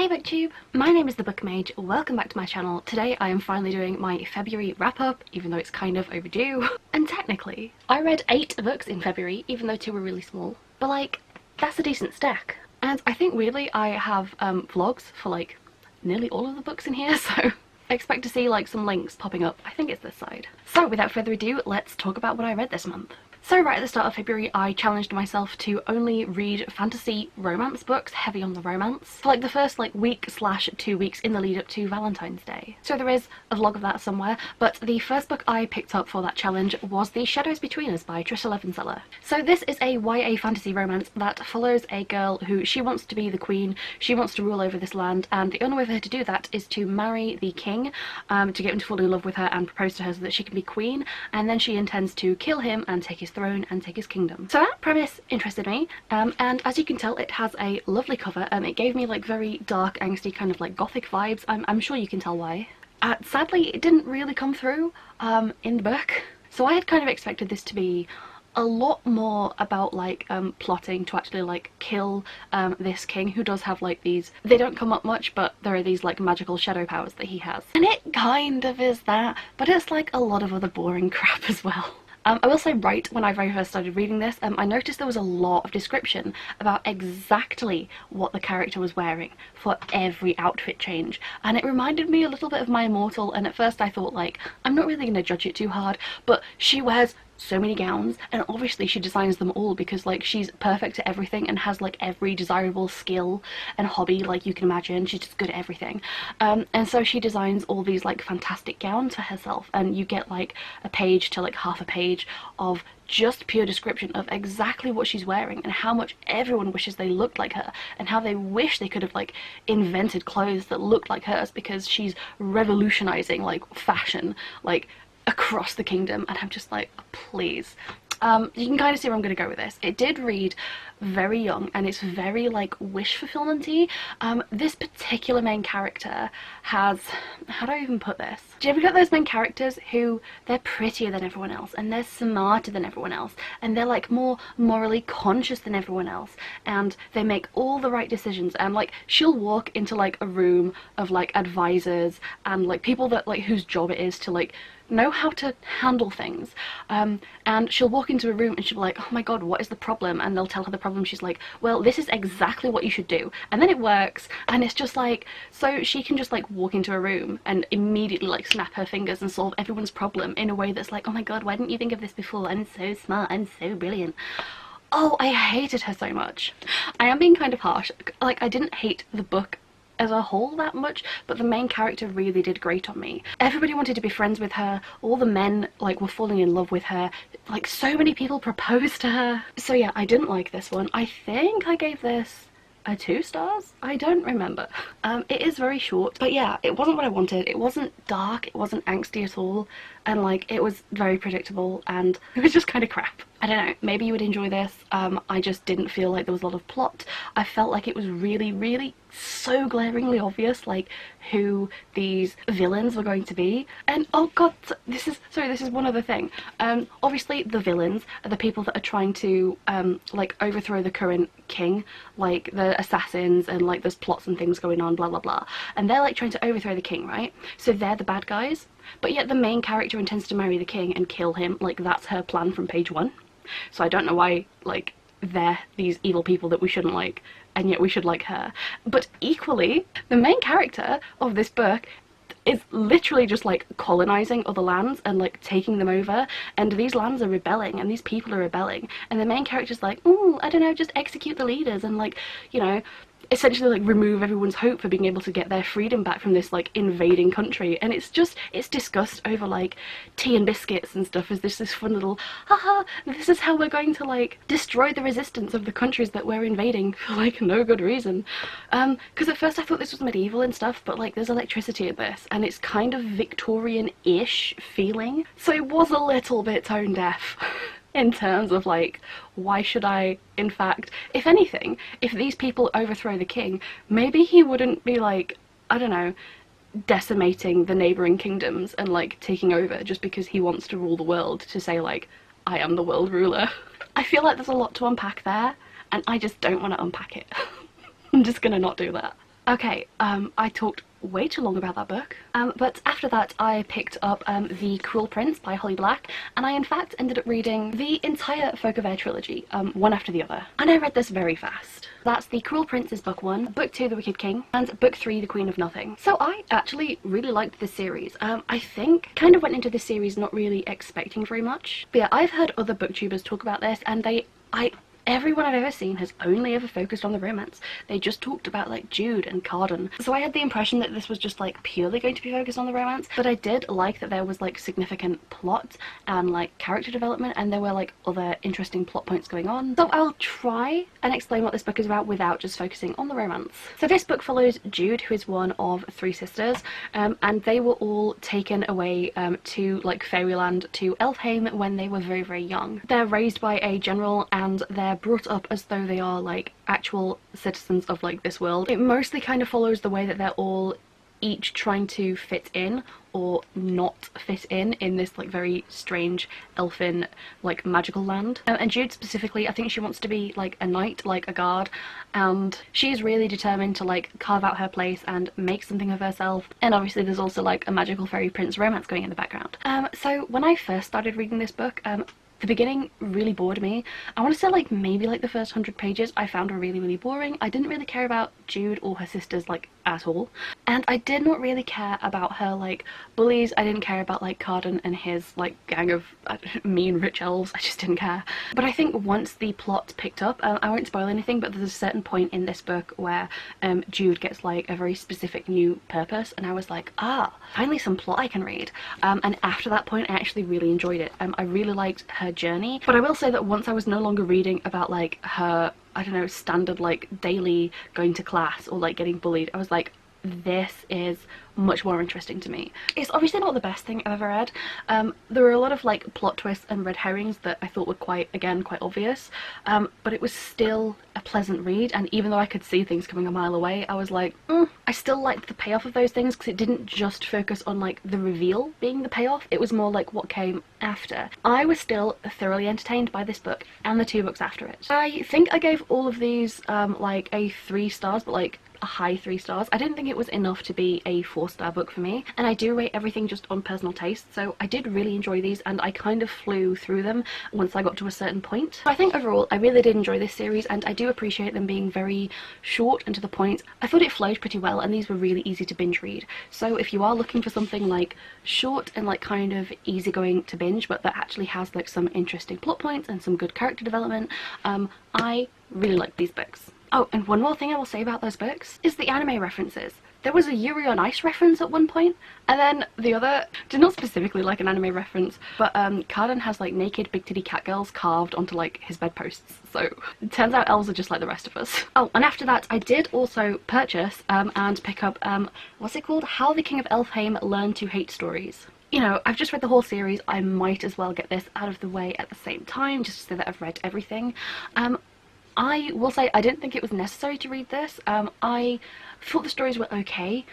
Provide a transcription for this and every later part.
Hey booktube, my name is the Book Mage, welcome back to my channel. Today I am finally doing my February wrap up, even though it's kind of overdue. And technically, I read 8 books in February, even though 2 were really small. But like, that's a decent stack. And I think weirdly I have vlogs for like nearly all of the books in here, so expect to see like some links popping up. I think it's this side. So without further ado, let's talk about what I read this month. So right at the start of February, I challenged myself to only read fantasy romance books, heavy on the romance, for like the first like week/2 weeks in the lead up to Valentine's Day. So there is a vlog of that somewhere, but the first book I picked up for that challenge was The Shadows Between Us by Trisha Levenseller. So this is a YA fantasy romance that follows a girl who she wants to be the queen, she wants to rule over this land, and the only way for her to do that is to marry the king, to get him to fall in love with her and propose to her so that she can be queen, and then she intends to kill him and take his throne and take his kingdom. So that premise interested me, and as you can tell it has a lovely cover. It gave me like very dark, angsty kind of like gothic vibes. I'm sure you can tell why. Sadly it didn't really come through in the book, so I had kind of expected this to be a lot more about like plotting to actually like kill this king who does have like these, they don't come up much, but there are these like magical shadow powers that he has, and it kind of is that, but it's like a lot of other boring crap as well. I will say, right when I very first started reading this, I noticed there was a lot of description about exactly what the character was wearing for every outfit change, and it reminded me a little bit of My Immortal, and at first I thought like, I'm not really going to judge it too hard, but she wears so many gowns, and obviously she designs them all because like she's perfect at everything and has like every desirable skill and hobby like you can imagine. She's just good at everything, and so she designs all these like fantastic gowns for herself, and you get like a page to like half a page of just pure description of exactly what she's wearing and how much everyone wishes they looked like her, and how they wish they could have like invented clothes that looked like hers because she's revolutionizing like fashion like across the kingdom. And I'm just like, please. You can kind of see where I'm going to go with this. It did read very young, and it's very like wish fulfillment-y. This particular main character has, how do I even put this? Do you ever get those main characters who they're prettier than everyone else, and they're smarter than everyone else, and they're like more morally conscious than everyone else, and they make all the right decisions, and like she'll walk into like a room of like advisors and like people that like whose job it is to like know how to handle things, and she'll walk into a room and she'll be like, oh my god, what is the problem? And they'll tell her the problem. She's like, well, this is exactly what you should do, and then it works. And it's just like, so she can just like walk into a room and immediately like snap her fingers and solve everyone's problem in a way that's like, oh my god, why didn't you think of this before? I'm so smart, I'm so brilliant. Oh, I hated her so much. I am being kind of harsh. Like, I didn't hate the book as a whole that much, but the main character really did great on me. Everybody wanted to be friends with her, all the men like were falling in love with her, like so many people proposed to her. So yeah, I didn't like this one. I think I gave this a 2 stars? I don't remember. It is very short, but yeah, it wasn't what I wanted. It wasn't dark, it wasn't angsty at all, and like it was very predictable, and it was just kind of crap. I don't know, maybe you would enjoy this. I just didn't feel like there was a lot of plot. I felt like it was really so glaringly obvious like who these villains were going to be. And oh god, this is one other thing. Obviously the villains are the people that are trying to like overthrow the current king, like the assassins, and like there's plots and things going on, blah blah blah, and they're like trying to overthrow the king, right? So they're the bad guys, but yet the main character intends to marry the king and kill him. Like that's her plan from page 1. So I don't know why like they're these evil people that we shouldn't like, and yet we should like her. But equally, the main character of this book is literally just like colonizing other lands and like taking them over, and these lands are rebelling and these people are rebelling, and the main character's like, oh, I don't know, just execute the leaders and like, you know, essentially like remove everyone's hope for being able to get their freedom back from this like invading country. And it's just, it's discussed over like tea and biscuits and stuff as this fun little, haha, this is how we're going to like destroy the resistance of the countries that we're invading for like no good reason. Because at first I thought this was medieval and stuff, but like there's electricity in this, and it's kind of Victorian-ish feeling, so it was a little bit tone deaf in terms of like, why should I, in fact, if anything, if these people overthrow the king, maybe he wouldn't be like, I don't know, decimating the neighbouring kingdoms and like taking over just because he wants to rule the world, to say like, I am the world ruler. I feel like there's a lot to unpack there, and I just don't want to unpack it. I'm just gonna not do that. Okay, I talked way too long about that book. But after that I picked up The Cruel Prince by Holly Black, and I in fact ended up reading the entire Folk of Air trilogy, one after the other. And I read this very fast. That's The Cruel Prince is book 1, book 2 The Wicked King, and book 3 The Queen of Nothing. So I actually really liked this series. I think kind of went into this series not really expecting very much. But yeah, I've heard other booktubers talk about this, and everyone I've ever seen has only ever focused on the romance. They just talked about like Jude and Cardan. So I had the impression that this was just like purely going to be focused on the romance, but I did like that there was like significant plot and like character development, and there were like other interesting plot points going on. So I'll try and explain what this book is about without just focusing on the romance. So this book follows Jude, who is one of 3 sisters, and they were all taken away to like fairyland, to Elfhame, when they were very, very young. They're raised by a general, and they're brought up as though they are like actual citizens of like this world. It mostly kind of follows the way that they're all each trying to fit in or not fit in this like very strange elfin like magical land. And Jude specifically, I think she wants to be like a knight, like a guard, and she's really determined to like carve out her place and make something of herself. And obviously there's also like a magical fairy prince romance going in the background. So when I first started reading this book, the beginning really bored me. I want to say like maybe like the first 100 pages I found were really, really boring. I didn't really care about Jude or her sisters like at all, and I did not really care about her like bullies. I didn't care about like Cardan and his like gang of mean rich elves. I just didn't care. But I think once the plot picked up, I won't spoil anything, but there's a certain point in this book where Jude gets like a very specific new purpose, and I was like, finally some plot I can read. And after that point I actually really enjoyed it. I really liked her journey, but I will say that once I was no longer reading about like her, I don't know, standard like daily going to class or like getting bullied, I was like, this is much more interesting to me. It's obviously not the best thing I've ever read. There were a lot of like plot twists and red herrings that I thought were quite obvious, but it was still a pleasant read, and even though I could see things coming a mile away, I was like, I still liked the payoff of those things, because it didn't just focus on like the reveal being the payoff, it was more like what came after. I was still thoroughly entertained by this book and the 2 books after it. I think I gave all of these like a 3 stars, but like a high 3 stars. I didn't think it was enough to be a 4-star book for me, and I do rate everything just on personal taste, so I did really enjoy these, and I kind of flew through them once I got to a certain point. So I think overall I really did enjoy this series, and I do appreciate them being very short and to the point. I thought it flowed pretty well, and these were really easy to binge read. So if you are looking for something like short and like kind of easygoing to binge, but that actually has like some interesting plot points and some good character development, I really like these books. Oh, and one more thing I will say about those books is the anime references. There was a Yuri on Ice reference at one point, and then the other did not specifically like an anime reference, but Cardan has like naked big titty cat girls carved onto like his bedposts, so it turns out elves are just like the rest of us. Oh, and after that I did also purchase and pick up, what's it called? How the King of Elfhame Learned to Hate Stories. You know, I've just read the whole series, I might as well get this out of the way at the same time, just to say that I've read everything. I will say I didn't think it was necessary to read this. I thought the stories were okay,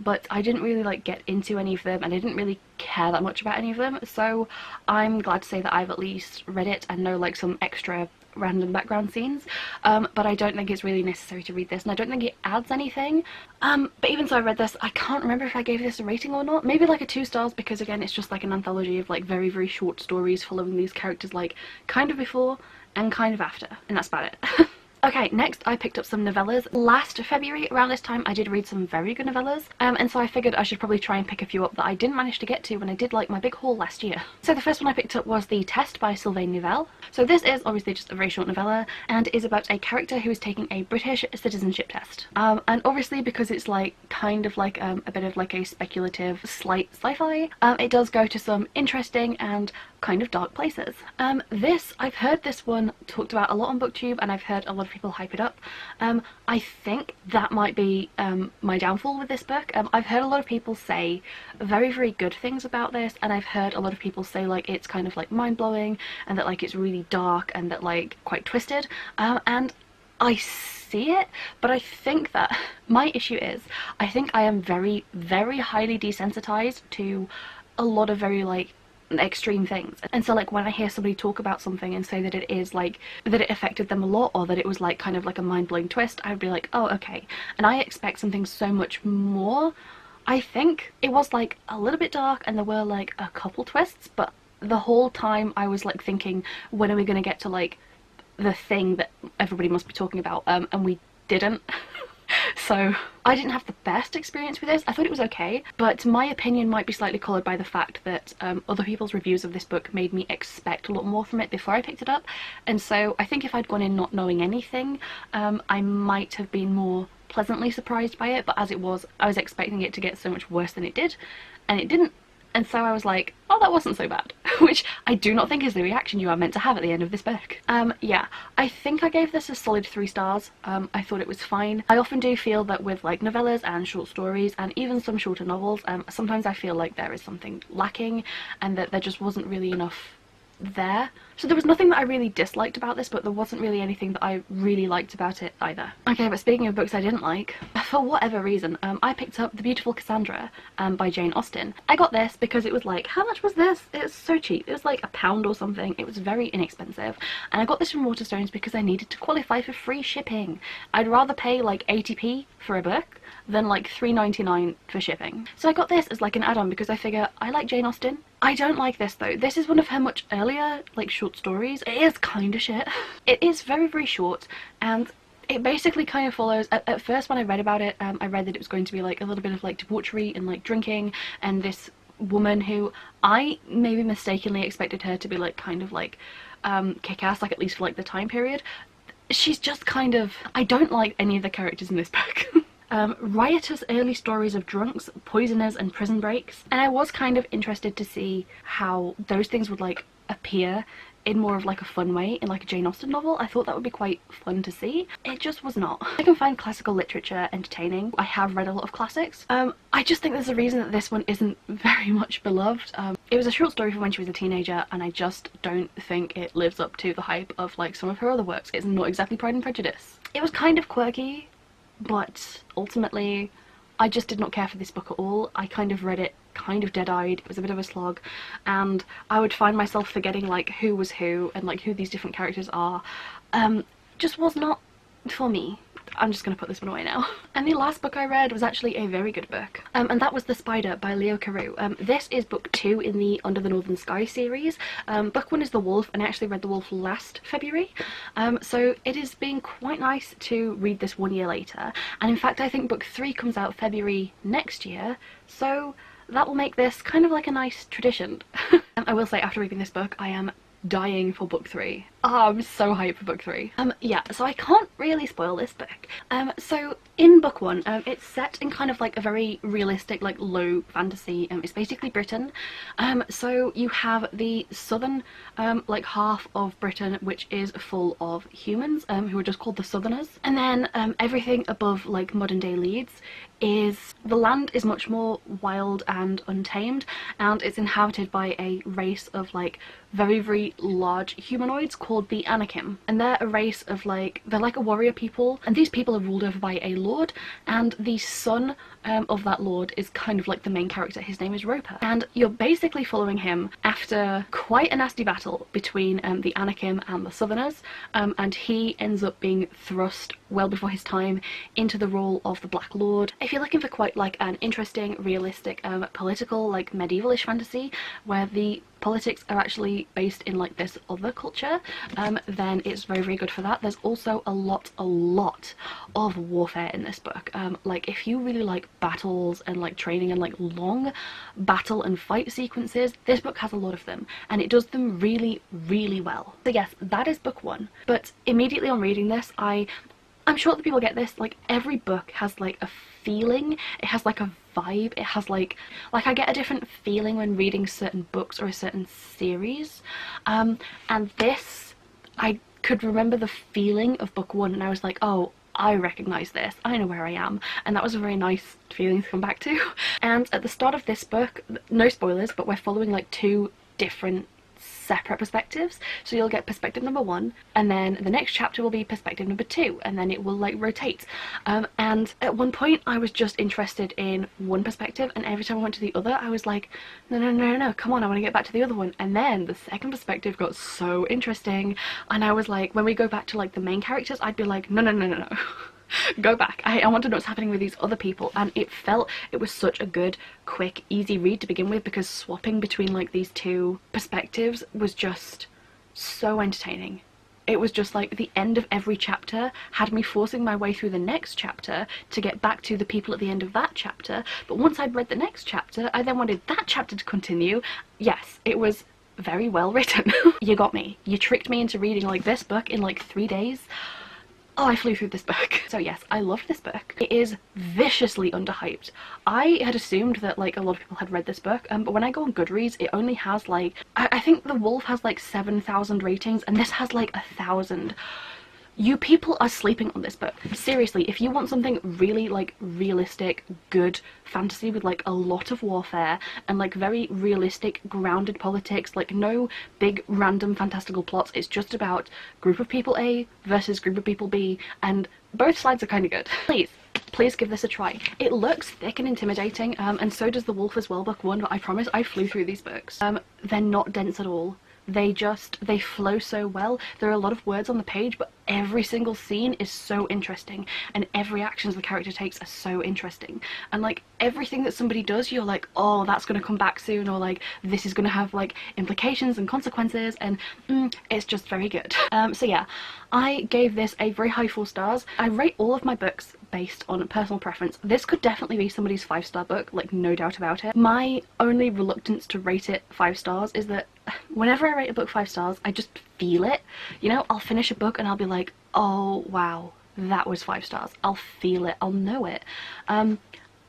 but I didn't really like get into any of them, and I didn't really care that much about any of them, so I'm glad to say that I've at least read it and know like some extra random background scenes, but I don't think it's really necessary to read this, and I don't think it adds anything. But even so, I read this, I can't remember if I gave this a rating or not. Maybe like a 2 stars, because again it's just like an anthology of like very, very short stories following these characters like kind of before and kind of after, and that's about it. Okay, next I picked up some novellas. Last February around this time I did read some very good novellas, and so I figured I should probably try and pick a few up that I didn't manage to get to when I did like my big haul last year. So the first one I picked up was The Test by Sylvain Neuvel. So this is obviously just a very short novella and is about a character who is taking a British citizenship test. And obviously because it's like kind of like a bit of like a speculative slight sci-fi, it does go to some interesting and kind of dark places. I've heard this one talked about a lot on BookTube, and I've heard a lot of people hype it up. I think that might be my downfall with this book. I've heard a lot of people say very, very good things about this, and I've heard a lot of people say like it's kind of like mind-blowing, and that like it's really dark, and that like quite twisted, and I see it, but I think that my issue is I think I am very, very highly desensitized to a lot of very like extreme things. And so like when I hear somebody talk about something and say that it is like that it affected them a lot, or that it was like kind of like a mind-blowing twist, I'd be like, oh okay. And I expect something so much more. I think it was like a little bit dark and there were like a couple twists, but the whole time I was like thinking, when are we going to get to like the thing that everybody must be talking about, and we didn't. So I didn't have the best experience with this. I thought it was okay, but my opinion might be slightly coloured by the fact that other people's reviews of this book made me expect a lot more from it before I picked it up. And so I think if I'd gone in not knowing anything, I might have been more pleasantly surprised by it, but as it was, I was expecting it to get so much worse than it did, and it didn't. And so I was like, oh, that wasn't so bad, which I do not think is the reaction you are meant to have at the end of this book. Yeah, I think I gave this a solid 3 stars. I thought it was fine. I often do feel that with like novellas and short stories and even some shorter novels, sometimes I feel like there is something lacking and that there just wasn't really enough there. So there was nothing that I really disliked about this, but there wasn't really anything that I really liked about it either. Okay, but speaking of books I didn't like, for whatever reason, I picked up The Beautifull Cassandra by Jane Austen. I got this because it was like, how much was this? It was so cheap. It was like £1 or something. It was very inexpensive. And I got this from Waterstones because I needed to qualify for free shipping. I'd rather pay like 80p for a book than like £3.99 for shipping. So I got this as like an add-on because I figure I like Jane Austen. I don't like this though. This is one of her much earlier like short stories. It is kind of shit. It is very, very short, and it basically kind of follows, at first when I read about it, I read that it was going to be like a little bit of like debauchery and like drinking, and this woman who I maybe mistakenly expected her to be like kind of like kick-ass, like at least for like the time period. She's just kind of, I don't like any of the characters in this book. Riotous early stories of drunks, poisoners and prison breaks, and I was kind of interested to see how those things would like appear in more of like a fun way in like a Jane Austen novel. I thought that would be quite fun to see. It just was not. I can find classical literature entertaining. I have read a lot of classics. I just think there's a reason that this one isn't very much beloved. It was a short story from when she was a teenager, and I just don't think it lives up to the hype of like some of her other works. It's not exactly Pride and Prejudice. It was kind of quirky, but ultimately I just did not care for this book at all. I kind of read it kind of dead-eyed. It was a bit of a slog, and I would find myself forgetting like who was who and like who these different characters are. Just was not for me. I'm just going to put this one away now. And the last book I read was actually a very good book, and that was The Spider by Leo Carew. This is book 2 in the Under the Northern Sky series. Book 1 is The Wolf, and I actually read The Wolf last February, so it has been quite nice to read this 1 year later, and in fact I think book 3 comes out February next year, so that will make this kind of like a nice tradition. I will say, after reading this book, I am dying for book 3. Oh, I'm so hyped for book 3. Yeah, so I can't really spoil this book. So in book 1, it's set in kind of like a very realistic, like low fantasy. It's basically Britain. So you have the southern like half of Britain, which is full of humans who are just called the Southerners. And then everything above like modern day Leeds is, the land is much more wild and untamed, and it's inhabited by a race of like very, very large humanoids called the Anakim, and they're a race of like, they're like a warrior people, and these people are ruled over by a lord, and the son of that lord is kind of like the main character. His name is Roper, and you're basically following him after quite a nasty battle between the Anakim and the Southerners, and he ends up being thrust well before his time into the role of the Black Lord. If you're looking for quite like an interesting, realistic, political, like medievalish fantasy where the politics are actually based in like this other culture, then it's very, very good for that. There's also a lot of warfare in this book. Like if you really like battles and like training and like long battle and fight sequences, this book has a lot of them, and it does them really, really well. So yes, that is book 1. But immediately on reading this, I'm sure that people get this, like every book has like a feeling, it has like a vibe, it has like I get a different feeling when reading certain books or a certain series, and this, I could remember the feeling of book 1, and I was like, oh, I recognise this, I know where I am, and that was a very nice feeling to come back to. And at the start of this book, no spoilers, but we're following like 2 different separate perspectives. So you'll get perspective number 1, and then the next chapter will be perspective number 2, and then it will like rotate. And at one point I was just interested in one perspective, and every time I went to the other I was like, no, come on, I want to get back to the other one. And then the second perspective got so interesting, and I was like, when we go back to like the main characters, I'd be like, no. Go back. I want to know what's happening with these other people. And it was such a good, quick, easy read to begin with, because swapping between like these two perspectives was just so entertaining. It was just like the end of every chapter had me forcing my way through the next chapter to get back to the people at the end of that chapter. But once I'd read the next chapter, I then wanted that chapter to continue. Yes, it was very well written. You got me. You tricked me into reading like this book in like 3 days. Oh, I flew through this book. So yes, I loved this book. It is viciously underhyped. I had assumed that like a lot of people had read this book, but when I go on Goodreads, it only has like, I think The Wolf has like 7,000 ratings, and this has like 1,000. You people are sleeping on this book. Seriously, if you want something really like realistic, good fantasy with like a lot of warfare and like very realistic, grounded politics, like no big random fantastical plots, it's just about group of people A versus group of people B, and both sides are kind of good. Please give this a try. It looks thick and intimidating, and so does The Wolf as well, book 1, but I promise I flew through these books. They're not dense at all. They flow so well. There are a lot of words on the page, but every single scene is so interesting, and every actions the character takes are so interesting, and like everything that somebody does, you're like, oh, that's gonna come back soon, or like this is gonna have like implications and consequences, and it's just very good. So yeah, I gave this a very high 4 stars. I rate all of my books based on personal preference. This could definitely be somebody's 5-star book, like no doubt about it. My only reluctance to rate it 5 stars is that whenever I rate a book 5 stars, I just feel it. You know, I'll finish a book and I'll be like, oh wow, that was 5 stars. I'll feel it, I'll know it.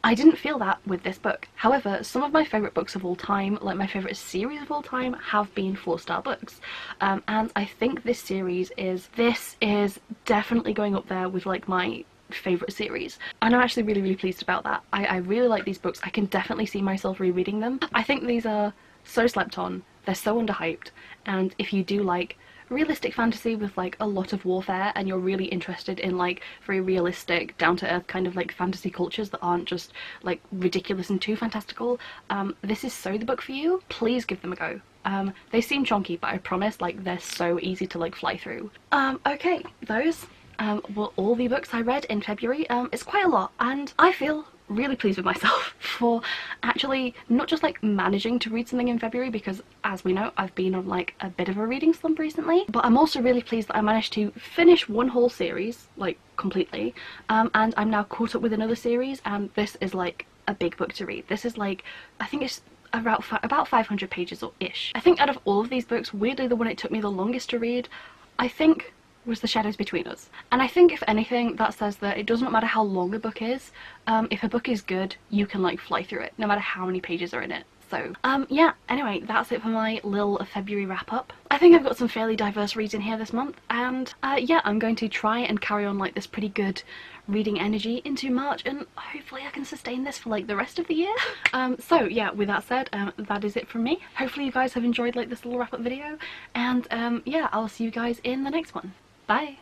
I didn't feel that with this book. However, some of my favourite books of all time, like my favourite series of all time, have been 4-star books. And I think this is definitely going up there with like my favourite series, and I'm actually really pleased about that. I really like these books. I can definitely see myself rereading them. I think these are so slept on, they're so underhyped, and if you do like realistic fantasy with like a lot of warfare, and you're really interested in like very realistic, down-to-earth kind of like fantasy cultures that aren't just like ridiculous and too fantastical, this is so the book for you. Please give them a go. They seem chonky, but I promise like they're so easy to like fly through. Okay, those were all the books I read in February. It's quite a lot, and I feel really pleased with myself for actually not just like managing to read something in February, because as we know, I've been on like a bit of a reading slump recently, but I'm also really pleased that I managed to finish one whole series like completely, and I'm now caught up with another series, and this is like a big book to read. This is like, I think it's about 500 pages or ish. I think out of all of these books, weirdly the one it took me the longest to read, I think, was The Shadows Between Us. And I think if anything that says that it does not matter how long a book is, if a book is good, you can like fly through it no matter how many pages are in it. So yeah, anyway, that's it for my little February wrap up. I think I've got some fairly diverse reads in here this month, and yeah, I'm going to try and carry on like this pretty good reading energy into March, and hopefully I can sustain this for like the rest of the year. So yeah, with that said, that is it from me. Hopefully you guys have enjoyed like this little wrap up video, and yeah, I'll see you guys in the next one. Bye!